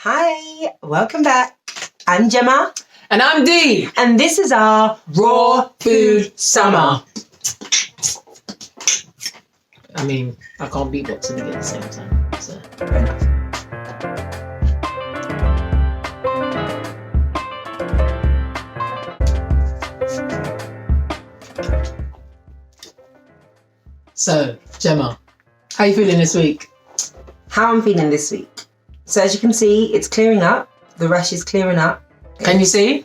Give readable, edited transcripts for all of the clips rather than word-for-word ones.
Hi, welcome back. I'm Gemma. And I'm Dee. And this is our Raw Food Summer. I mean, I can't beatbox and at the same time. So. Fair enough. So, Gemma, how you feeling this week? How I'm feeling this week. So as you can see, it's clearing up. The rash is clearing up. Can you see?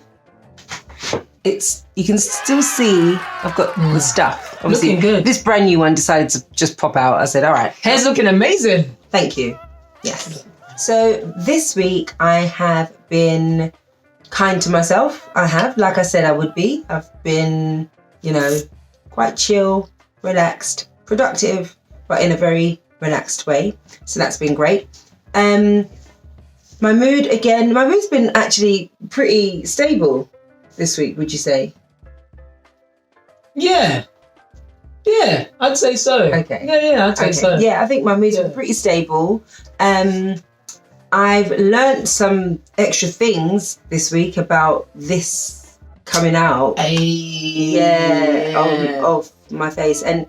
You can still see I've got the stuff. Obviously, looking good. This brand new one decided to just pop out. I said, all right. Hair's looking amazing. Thank you. Yes. So this week I have been kind to myself. I have, like I said I would be. I've been, quite chill, relaxed, productive, but in a very relaxed way. So that's been great. My mood's been actually pretty stable this week, would you say? Yeah, I'd say so. Okay. Yeah, I'd say so. Yeah, I think my mood's been pretty stable. I've learnt some extra things this week about this coming out. Of my face. And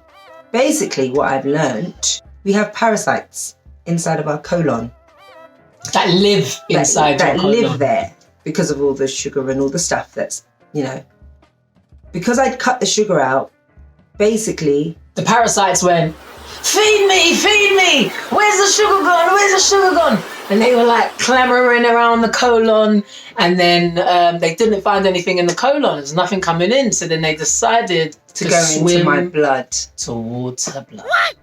basically what I've learnt, we have parasites inside of our colon. That live inside your colon. That live there because of all the sugar and all the stuff that's, Because I'd cut the sugar out, basically... The parasites went, feed me, where's the sugar gone? And they were like clamoring around the colon, and then they didn't find anything in the colon. There's nothing coming in, so then they decided to go swim into my blood. Towards her blood. What?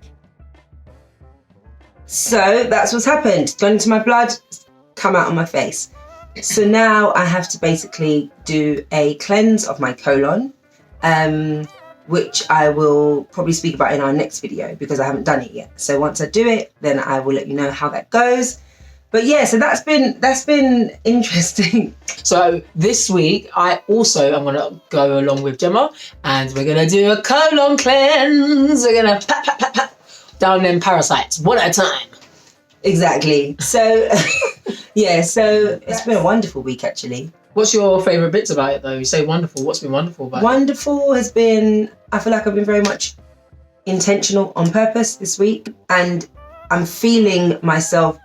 So that's what's happened. Gone into my blood, come out on my face. So now I have to basically do a cleanse of my colon, which I will probably speak about in our next video because I haven't done it yet. So once I do it, then I will let you know how that goes. But yeah, so that's been interesting. So this week, I'm going to go along with Gemma, and we're going to do a colon cleanse. We're going to pat down them parasites one at a time. Exactly. So yeah, so it's been a wonderful week actually. What's your favourite bits about it though? You say wonderful. What's been wonderful about it? Wonderful has been, I feel like I've been very much intentional on purpose this week, and I'm feeling myself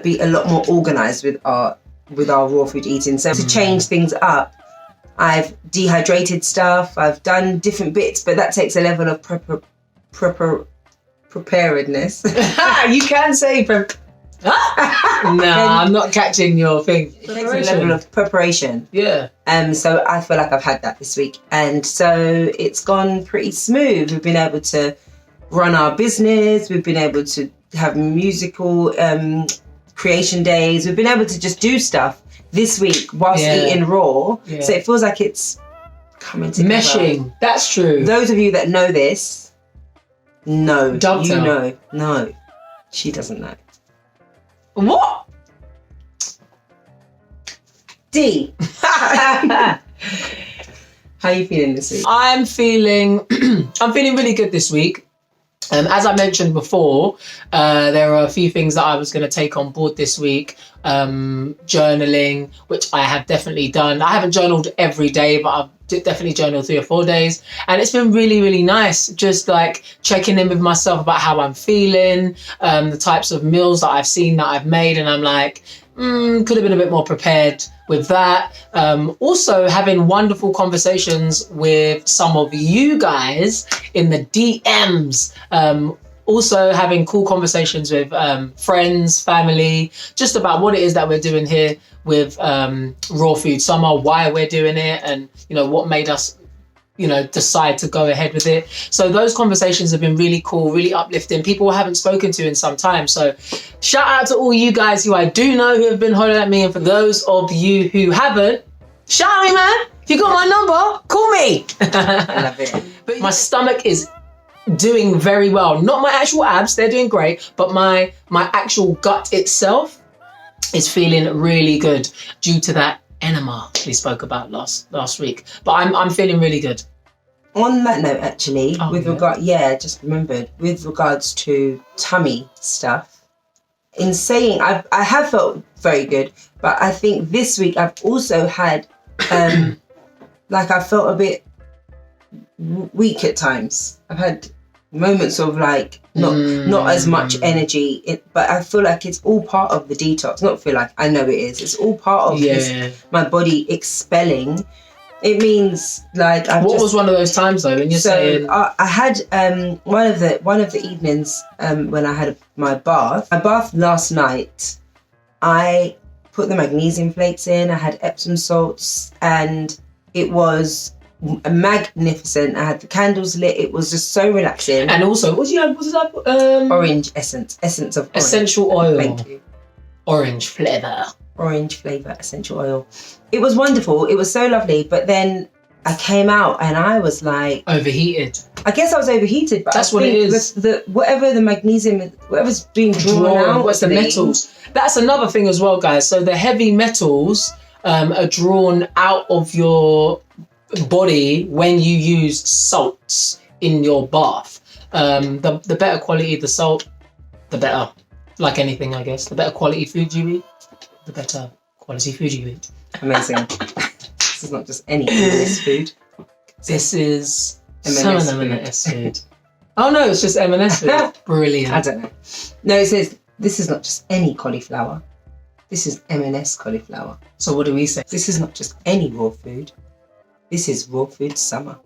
be a lot more organised with our raw food eating. So to change things up, I've dehydrated stuff, I've done different bits, but that takes a level of preparedness. You can say no, I'm not catching your thing. It takes a level of preparation. Yeah. So I feel like I've had that this week, and so it's gone pretty smooth. We've been able to run our business. We've been able to have musical creation days. We've been able to just do stuff this week whilst eating raw. Yeah. So it feels like it's coming together. Meshing. That's true. Those of you that know this, no, don't you tell. know. No, she doesn't know. What? D. How are you feeling this week? I'm feeling really good this week. As I mentioned before, there are a few things that I was going to take on board this week. Journaling, which I have definitely done. I haven't journaled every day, but I've definitely journaled 3 or 4 days. And it's been really, really nice. Just like checking in with myself about how I'm feeling, the types of meals that I've seen that I've made. And I'm like, could have been a bit more prepared with that. Also having wonderful conversations with some of you guys in the DMs. Also having cool conversations with friends, family, just about what it is that we're doing here with Raw Food Summer, why we're doing it, and what made us decide to go ahead with it. So those conversations have been really cool, really uplifting, people I haven't spoken to in some time. So shout out to all you guys who I do know who have been hollering at me, and for those of you who haven't, shout out me, man. If you got my number, call me. I love it. But my stomach is doing very well. Not my actual abs, they're doing great, but my actual gut itself is feeling really good due to that enema we spoke about last week. But I'm feeling really good. On that note, actually, just remembered, with regards to tummy stuff, in saying I have felt very good, but I think this week I've also had like I felt a bit weak at times. I've had moments of like not as much energy, but I feel like it's all part of the detox. Not feel like, I know it is. It's all part of this, my body expelling. It means like what was one of those times though when you're saying? I had one of the evenings when I had my bath. My bath last night, I put the magnesium flakes in. I had Epsom salts, and it was magnificent. I had the candles lit. It was just so relaxing. And also, what did I put? Orange essence of orange. Essential oil. Thank you. Orange flavour, essential oil. It was wonderful. It was so lovely. But then I came out and I was like overheated. I guess I was overheated, but that's what it is. Whatever the magnesium, whatever's being drawn out, what's the metals? That's another thing as well, guys. So the heavy metals are drawn out of your body when you use salts in your bath. The better quality the salt, the better. Like anything, I guess. The better quality food you eat, the better quality food you eat. Amazing. This is not just any M&S food. This is some M&S food. Oh no, it's just M&S food. Brilliant. I don't know. No, it says this is not just any cauliflower. This is M&S cauliflower. So what do we say? This is not just any raw food. This is raw food summer.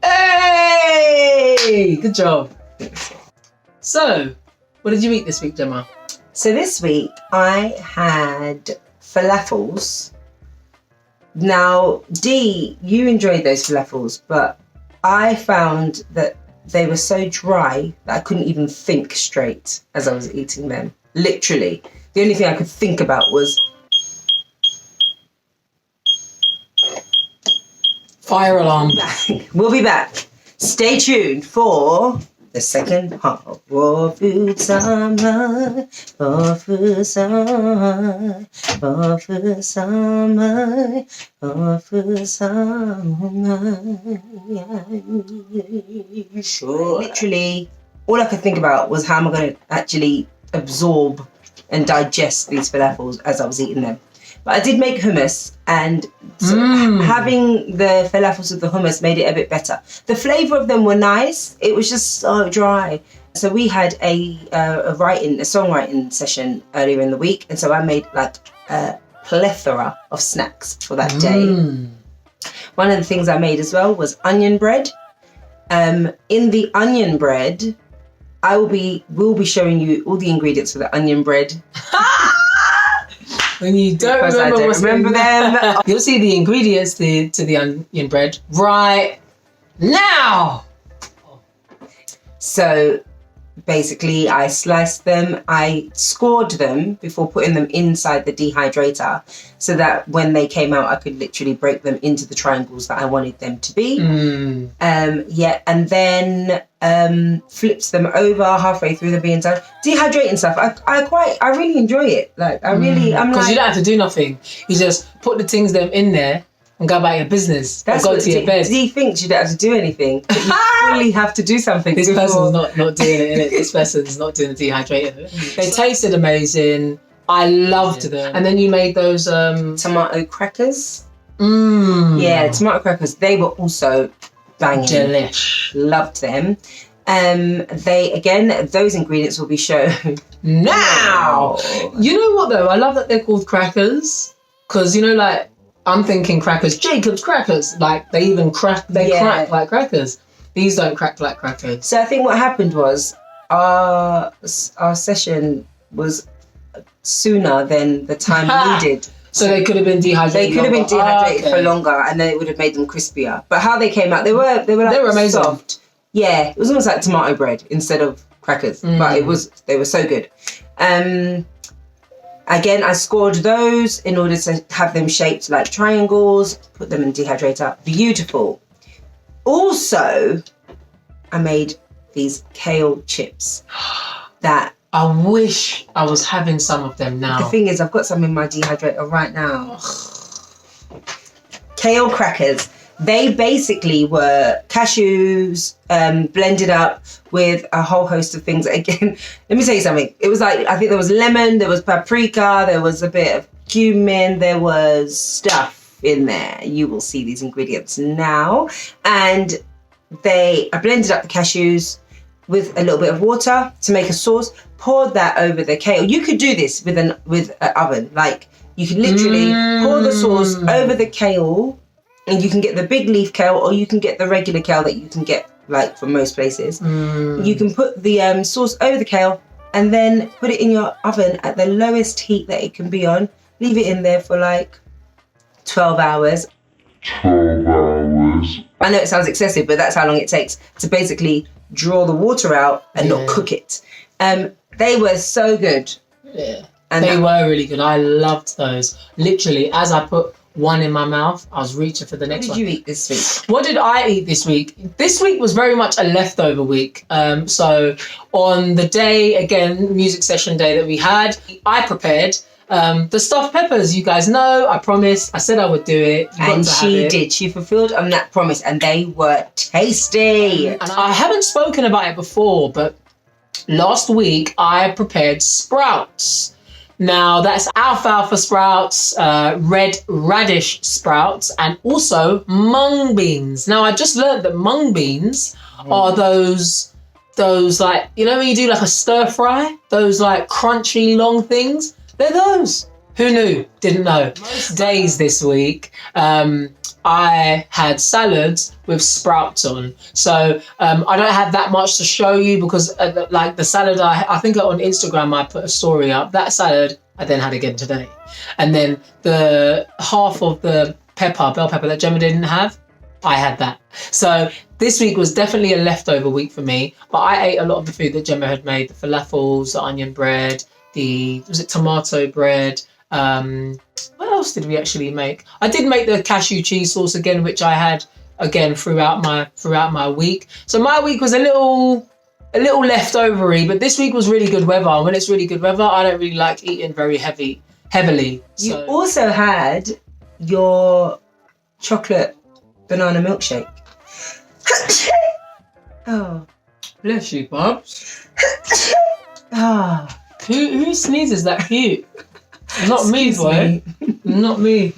Hey! Good job. So, what did you eat this week, Gemma? So this week I had falafels. Now, Dee, you enjoyed those falafels, but I found that they were so dry that I couldn't even think straight as I was eating them. Literally. The only thing I could think about was... Fire alarm. We'll be back. Stay tuned for the second half of Raw Food Summer. Raw Food Summer. Raw Food Summer. Raw Food Summer. Sure. Literally, all I could think about was how am I going to actually absorb and digest these falafels as I was eating them. But I did make hummus, and having the falafels with the hummus made it a bit better. The flavour of them were nice. It was just so dry. So we had a songwriting session earlier in the week, and so I made like a plethora of snacks for that day. One of the things I made as well was onion bread. In the onion bread, we'll be showing you all the ingredients for the onion bread. When you don't remember them, you'll see the ingredients to the onion bread right now. So basically, I sliced them, I scored them before putting them inside the dehydrator so that when they came out, I could literally break them into the triangles that I wanted them to be. And then flipped them over halfway through the being done. Dehydrating stuff, I really enjoy it. Like, I'm because you don't have to do nothing. You just put the things them in there and go about your business. That's go to your bed. Dee thinks you don't have to do anything, but you fully have to do something. This person's not doing it, innit? This person's not doing the dehydrator. They tasted amazing. I loved them. And then you made those tomato crackers. Yeah, tomato crackers. They were also banging. Delish. Loved them. Those ingredients will be shown now. You know what though? I love that they're called crackers, because like I'm thinking crackers, Jacob's crackers. Like they even crack. They crack like crackers. These don't crack like crackers. So I think what happened was our session was sooner than the time needed. So they could have been dehydrated. They could have been dehydrated for longer, and then it would have made them crispier. But how they came out, they were amazing. Soft. Yeah, it was almost like tomato bread instead of crackers, but they were so good. Again, I scored those in order to have them shaped like triangles. Put them in dehydrator. Beautiful. Also, I made these kale chips that I wish I was having some of them now. The thing is, I've got some in my dehydrator right now. Kale crackers. They basically were cashews blended up with a whole host of things. Again, let me tell you something. It was like, I think there was lemon, there was paprika, there was a bit of cumin, there was stuff in there. You will see these ingredients now. And I blended up the cashews with a little bit of water to make a sauce, poured that over the kale. You could do this with an oven. Like, you can literally pour the sauce over the kale, and you can get the big leaf kale, or you can get the regular kale that you can get like from most places. You can put the sauce over the kale and then put it in your oven at the lowest heat that it can be on. Leave it in there for like 12 hours. 12 hours. I know it sounds excessive, but that's how long it takes to basically draw the water out and not cook it. They were so good. Yeah, and they were really good. I loved those. Literally, as I put one in my mouth, I was reaching for the next one. What did you eat this week? What did I eat this week? This week was very much a leftover week. So on the day, again, music session day that we had, I prepared the stuffed peppers. You guys know, I promised. I said I would do it. And she did. She fulfilled on that promise, and they were tasty. And I haven't spoken about it before, but last week I prepared sprouts. Now that's alfalfa sprouts, red radish sprouts, and also mung beans. Now I just learned that mung beans are those like, you know when you do like a stir fry, those like crunchy long things? They're those. Who knew? Didn't know. Most days this week, I had salads with sprouts on. So I don't have that much to show you because like the salad, I think on Instagram I put a story up. That salad I then had again today. And then the half of the bell pepper that Gemma didn't have, I had that. So this week was definitely a leftover week for me. But I ate a lot of the food that Gemma had made. The falafels, the onion bread, was it tomato bread? What else did we actually make? I did make the cashew cheese sauce again, which I had again throughout my week. So my week was a little leftovery, but this week was really good weather. And when it's really good weather, I don't really like eating very heavily. You also had your chocolate banana milkshake. Oh, bless you, Bubs. Ah. Who sneezes that cute? Not me, boy. Not me.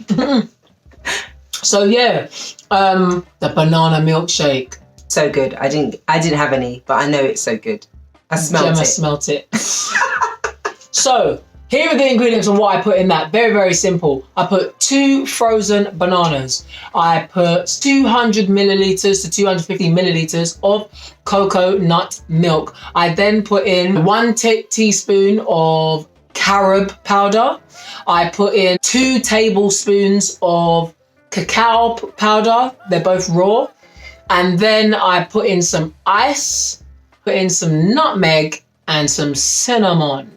So yeah, the banana milkshake. So good. I didn't have any, but I know it's so good. I smelt it. Smelt it. So here are the ingredients and what I put in that. Very, very simple. I put 2 frozen bananas. I put 200 milliliters to 250 milliliters of coconut milk. I then put in 1 teaspoon of carob powder. I put in 2 tablespoons of cacao powder. They're both raw. And then I put in some ice, put in some nutmeg and some cinnamon.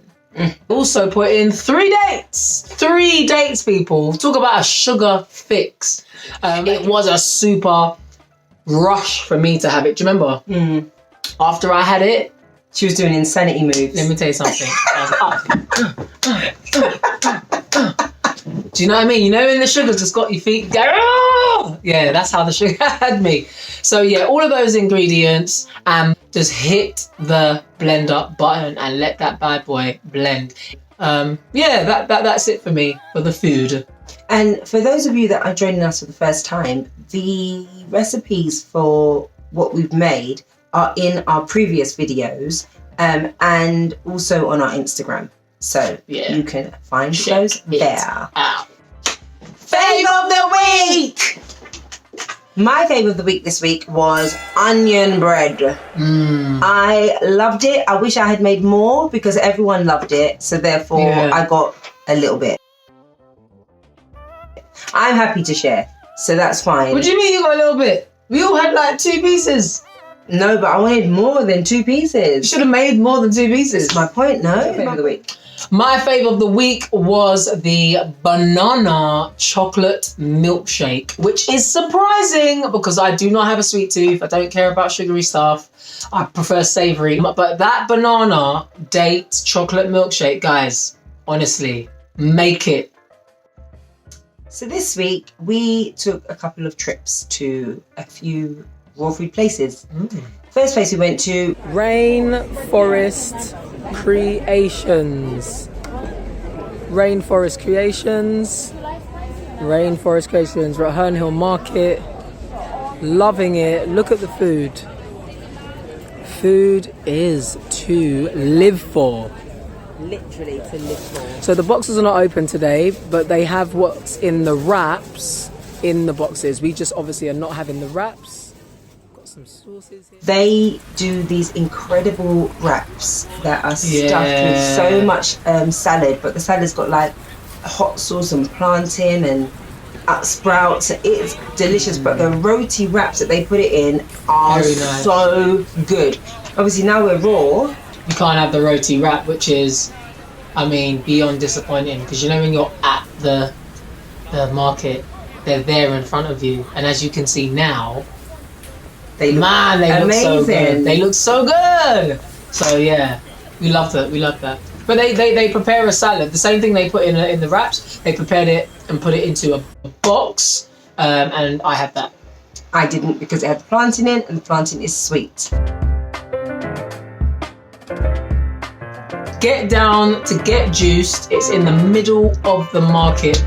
Also put in 3 dates. 3 dates, people. Talk about a sugar fix. It was a super rush for me to have it. Do you remember? After I had it, she was doing insanity moves. Let me tell you something. Do you know what I mean? You know when the sugar just got your feet go, oh! Yeah, that's how the sugar had me. So yeah, all of those ingredients, just hit the blender button and let that bad boy blend. Yeah, that's it for me for the food. And for those of you that are joining us for the first time, the recipes for what we've made are in our previous videos, and also on our Instagram. So you can find those there. Fave of the week! My fave of the week this week was onion bread. I loved it. I wish I had made more because everyone loved it. So therefore I got a little bit. I'm happy to share. So that's fine. What do you mean you got a little bit? We all had like 2 pieces. No, but I wanted more than 2 pieces. You should have made more than 2 pieces. That's my point, no? Fave of the week. My fave of the week was the banana chocolate milkshake, which is surprising because I do not have a sweet tooth. I don't care about sugary stuff. I prefer savory. But that banana date chocolate milkshake, guys, honestly, make it. So this week we took a couple of trips to a few raw food places. First place we went to, Rainforest Creations. Rainforest Creations. We're at Herne Hill Market. Loving it. Look at the food. Food is to live for. literally to live for. So the boxes are not open today, but they have what's in the wraps in the boxes. We just obviously are not having the wraps. Got some sauces here. They do these incredible wraps that are stuffed with so much salad, but the salad's got like hot sauce and plantain and sprouts. It's delicious, but the roti wraps that they put it in are so good. Obviously now we're raw. You can't have the roti wrap, which is, I mean, beyond disappointing, because you know when you're at the market, they're there in front of you, and as you can see now, they look so good. They look so good. So yeah, we love that. But they prepare a salad. The same thing they put in the wraps. They prepared it and put it into a box, and I had that. I didn't, because it had plantain in, and the plantain is sweet. Get down to Get Juiced. It's in the middle of the market.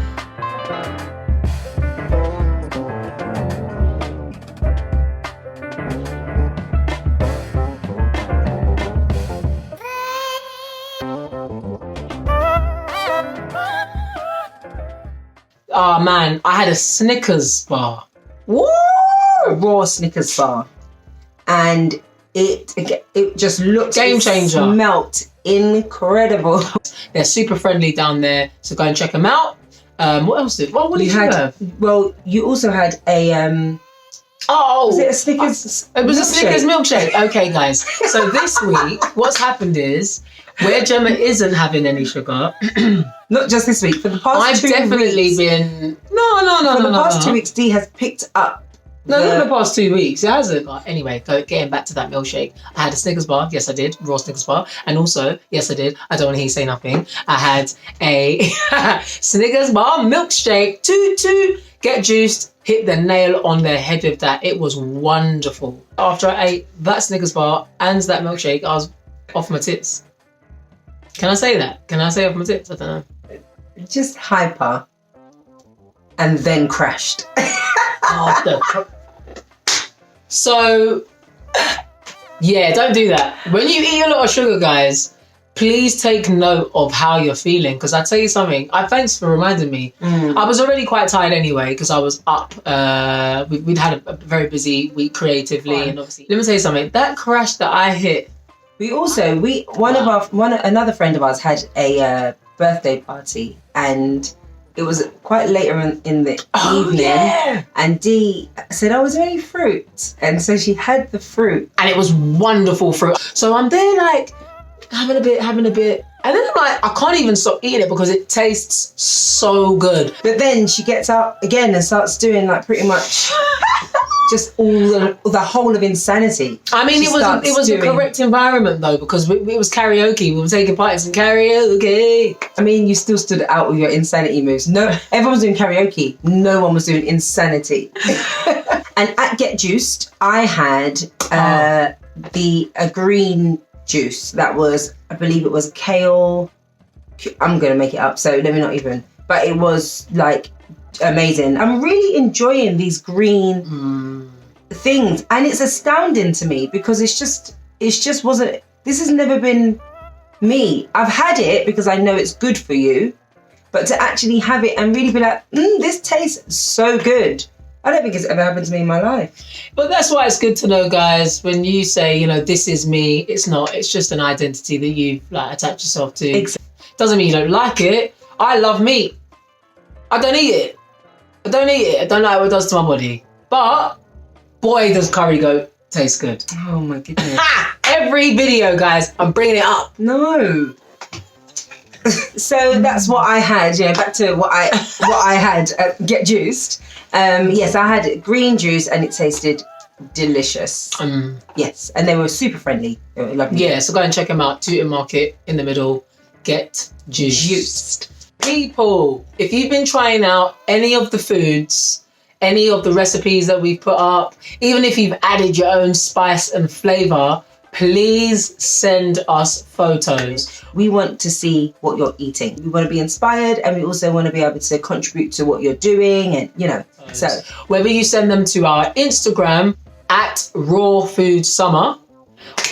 Oh man, I had a Snickers bar. Woo! A raw Snickers bar, and it just looked, game changer. Smelt incredible. They're super friendly down there, so go and check them out. What else did? What did you have? Well, you also had a was it a Snickers? It was a Snickers milkshake. Okay, guys. So this week, what's happened is, where Gemma isn't having any sugar. Not just this week. For the past I've 2 definitely weeks, been. For the past 2 weeks, Dee has picked up. Not the past 2 weeks. It hasn't. Anyway, getting back to that milkshake. I had a Snickers bar. Yes, I did. Raw Snickers bar. And also, yes, I did. I don't want to hear you say nothing. I had a Snickers bar milkshake. Toot. Get Juiced. Hit the nail on the head with that. It was wonderful. After I ate that Snickers bar and that milkshake, I was off my tits. Can I say that? Can I say off my tits? I don't know. Just hyper. And then crashed. So, yeah, don't do that. When you eat a lot of sugar, guys, please take note of how you're feeling. Because I tell you something, thanks for reminding me. I was already quite tired anyway, because I was up. We'd had a very busy week creatively, and obviously, let me tell you something. That crash that I hit. Another friend of ours had a birthday party, and it was quite later in the evening. Yeah. And Dee said, is there any fruit? And so she had the fruit. And it was wonderful fruit. So I'm there like, having a bit. And then I'm like, I can't even stop eating it because it tastes so good. But then she gets up again and starts doing like pretty much just the whole of insanity. I mean, it was the correct environment though, because it was karaoke. We were taking part in some karaoke. I mean, you still stood out with your insanity moves. No, everyone was doing karaoke. No one was doing insanity. And at Get Juiced, I had a green juice that was, I believe it was kale. I'm going to make it up, so let me not even. But it was like amazing. I'm really enjoying these green things, and it's astounding to me because it's just wasn't. This has never been me. I've had it because I know it's good for you, but to actually have it and really be like, this tastes so good. I don't think it's ever happened to me in my life. But that's why it's good to know, guys, when you say, this is me, it's not. It's just an identity that you attach yourself to. Exactly. Doesn't mean you don't like it. I love meat. I don't eat it. I don't like what it does to my body. But, boy, does curry goat taste good. Oh, my goodness. Every video, guys, I'm bringing it up. No. So that's what I had. Back to what I had at Get Juiced. Yes, I had green juice and it tasted delicious. Yes, and they were super friendly. They were lovely. Yeah, so go and check them out. Tooting Market in the middle. Get Juiced. People, if you've been trying out any of the foods, any of the recipes that we've put up, even if you've added your own spice and flavour, please send us photos. We want to see what you're eating. We want to be inspired, and we also want to be able to contribute to what you're doing, and so whether you send them to our Instagram at Raw Food Summer,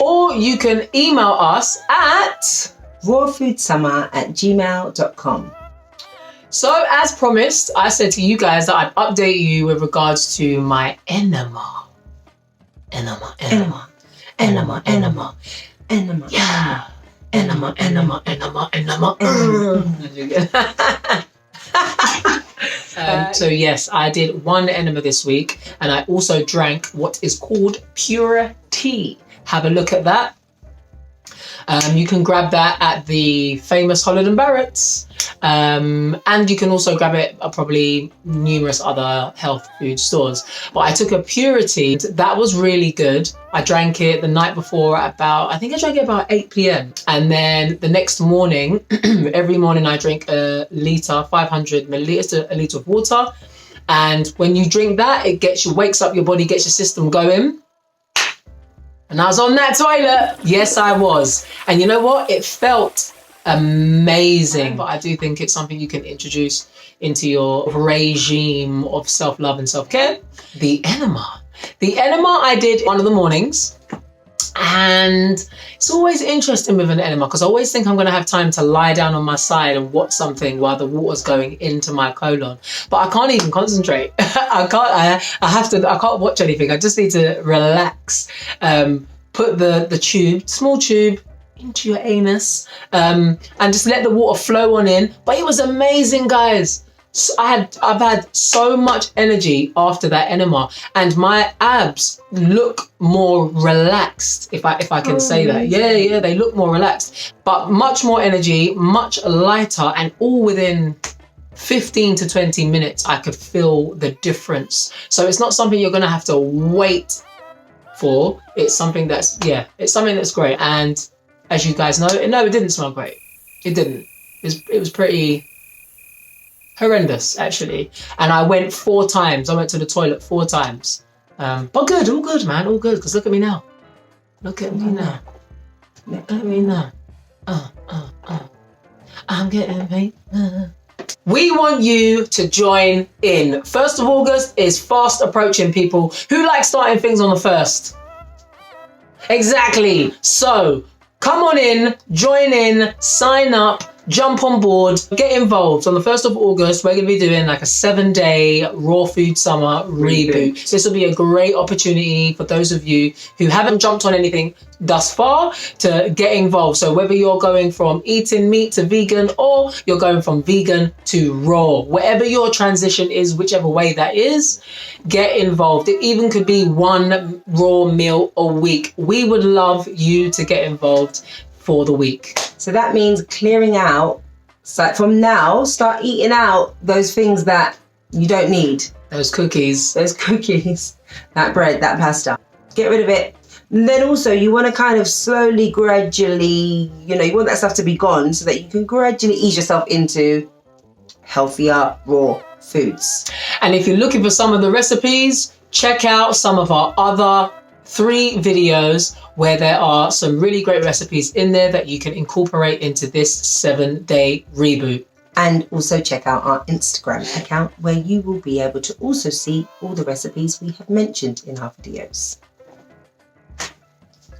or you can email us at rawfoodsummer@gmail.com. So as promised, I said to you guys that I'd update you with regards to my enema. Enema. Yeah. Enema. So yes, I did one enema this week, and I also drank what is called pure tea. Have a look at that. You can grab that at the famous Holland and Barrett's, and you can also grab it at probably numerous other health food stores. But I took a purity that was really good. I drank it the night before I think I drank it about 8 p.m. And then the next morning, every morning I drink a litre, 500 millilitres, a litre of water. And when you drink that, it wakes up your body, gets your system going. And I was on that toilet. Yes, I was. And you know what? It felt amazing. But I do think it's something you can introduce into your regime of self-love and self-care. The enema. The enema I did one of the mornings. And it's always interesting with an enema because I always think I'm going to have time to lie down on my side and watch something while the water's going into my colon. But I can't even concentrate. I can't watch anything. I just need to relax. Put the tube, small tube, into your anus, and just let the water flow on in. But it was amazing, guys. I've had so much energy after that enema, and my abs look more relaxed, if I can say that. Yeah, they look more relaxed, but much more energy, much lighter, and all within 15 to 20 minutes I could feel the difference. So it's not something you're gonna have to wait for. It's something that's great. And as you guys know, it didn't smell great. It didn't. It was pretty horrendous, actually. And I went 4 times. I went to the toilet 4 times. But good, all good, man, all good. Because look at me now. Look at me now. Look at me now. I'm getting paid. We want you to join in. 1st of August is fast approaching, people. Who like starting things on the 1st? Exactly. So come on in, join in, sign up, jump on board, get involved. On the 1st of August, we're going to be doing like a 7-day Raw Food Summer reboot. This will be a great opportunity for those of you who haven't jumped on anything thus far to get involved. So whether you're going from eating meat to vegan, or you're going from vegan to raw, whatever your transition is, whichever way that is, get involved. It even could be 1 raw meal a week. We would love you to get involved for the week. So that means clearing out, so from now, start eating out those things that you don't need. Those cookies, that bread, that pasta. Get rid of it. And then also you want to kind of slowly, gradually, you want that stuff to be gone so that you can gradually ease yourself into healthier raw foods. And if you're looking for some of the recipes, check out some of our other 3 videos where there are some really great recipes in there that you can incorporate into this 7-day reboot. And also check out our Instagram account where you will be able to also see all the recipes we have mentioned in our videos.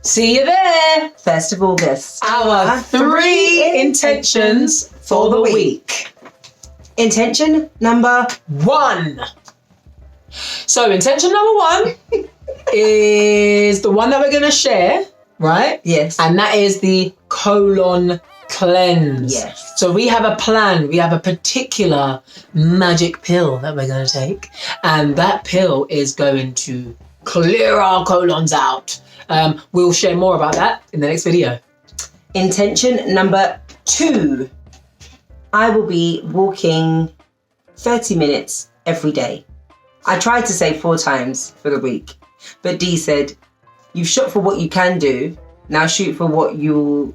See you there! 1st of August. Our 3 intentions for the week. Intention number 1. So intention number 1 is the one that we're going to share, right? Yes. And that is the colon cleanse. Yes. So we have a plan. We have a particular magic pill that we're going to take. And that pill is going to clear our colons out. We'll share more about that in the next video. Intention number 2. I will be walking 30 minutes every day. I tried to say 4 times for the week, but Dee said, you've shot for what you can do, now shoot for what you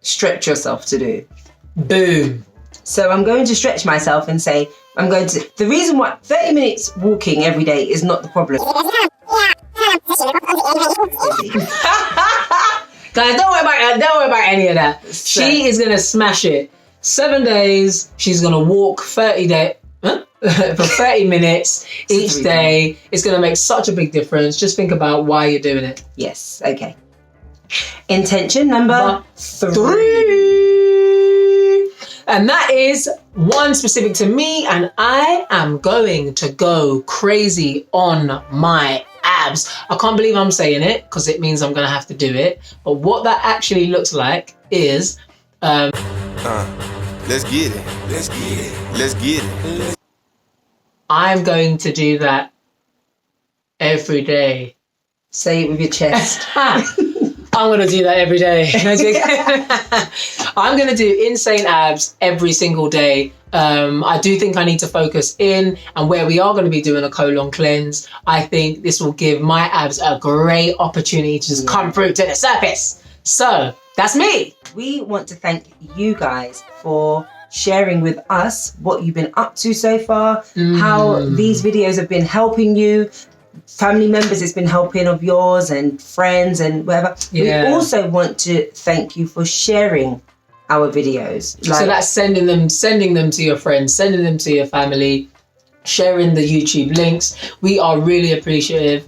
stretch yourself to do. Boom. So I'm going to stretch myself and say, the reason why 30 minutes walking every day is not the problem. Guys, don't worry about any of that. She is going to smash it. 7 days, she's going to walk 30 for 30 minutes each day. It's going to make such a big difference. Just think about why you're doing it. Yes, okay. Intention number 3. And that is one specific to me, and I am going to go crazy on my abs. I can't believe I'm saying it because it means I'm going to have to do it. But what that actually looks like is... let's get it. Let's get it. Let's get it. I'm going to do that every day. Say it with your chest. I'm going to do that every day. I'm going to do insane abs every single day. I do think I need to focus in, and where we are going to be doing a colon cleanse, I think this will give my abs a great opportunity to just come through to the surface. So that's me. We want to thank you guys for sharing with us what you've been up to so far, how these videos have been helping you, family members it's been helping of yours, and friends and whatever. Yeah. We also want to thank you for sharing our videos. So that's sending them to your friends, sending them to your family, sharing the YouTube links. We are really appreciative,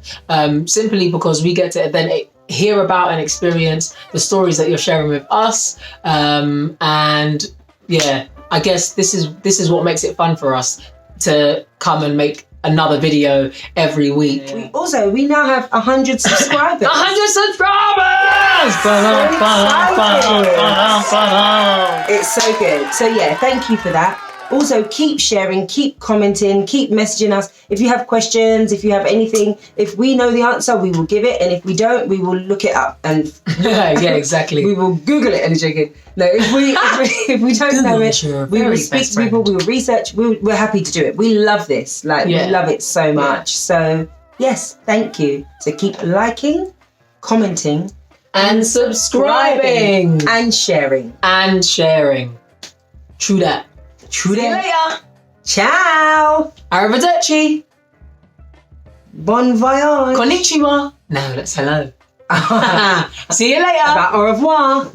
simply because we get to then hear about and experience the stories that you're sharing with us. And yeah, I guess this is what makes it fun for us to come and make another video every week. We now have 100 subscribers. 100 subscribers! It's so good. So yeah, thank you for that. Also, keep sharing, keep commenting, keep messaging us. If you have questions, if you have anything, if we know the answer, we will give it. And if we don't, we will look it up. And yeah, exactly. We will Google it and check it. No, if we don't know it, we will speak to people, we will research. We're happy to do it. We love this. We love it so much. So yes, thank you. So keep liking, commenting, and subscribing. And sharing. True that. See you later. Ciao. Arrivederci. Bon voyage. Konnichiwa. No, that's hello. See you later. Au revoir.